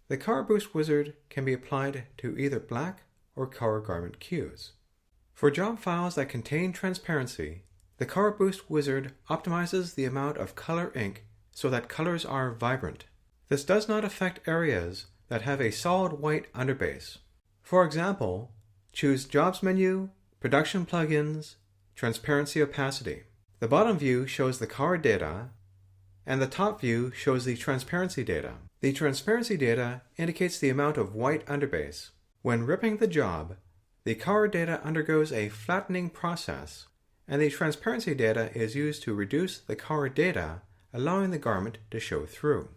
The Color Boost wizard can be applied to either black or color garment cues. For job files that contain transparency, the Color Boost wizard optimizes the amount of color ink so that colors are vibrant. This does not affect areas that have a solid white underbase. For example, choose Jobs menu, Production Plugins, Transparency Opacity. The bottom view shows the color data, and the top view shows the transparency data. The transparency data indicates the amount of white underbase. When ripping the job, the color data undergoes a flattening process, and the transparency data is used to reduce the color data, allowing the garment to show through.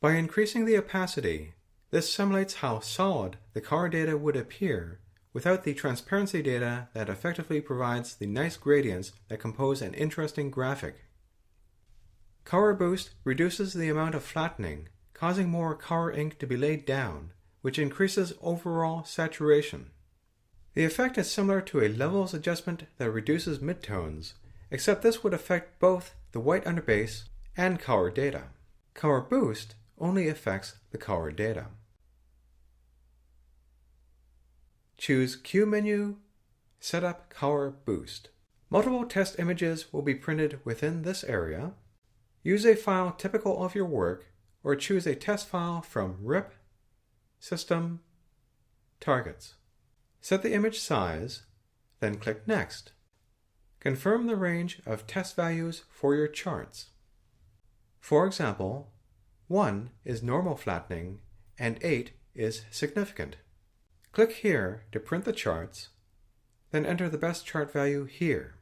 By increasing the opacity, this simulates how solid the color data would appear without the transparency data that effectively provides the nice gradients that compose an interesting graphic. Color Boost reduces the amount of flattening, causing more color ink to be laid down, which increases overall saturation. The effect is similar to a levels adjustment that reduces midtones, except this would affect both the white underbase and color data. Color Boost only affects the color data. Choose Cue menu, Set up Color Boost. Multiple test images will be printed within this area. Use a file typical of your work, or choose a test file from RIP, System, Targets. Set the image size, then click Next. Confirm the range of test values for your charts. For example, 1 is normal flattening and 8 is significant. Click here to print the charts, then enter the best chart value here.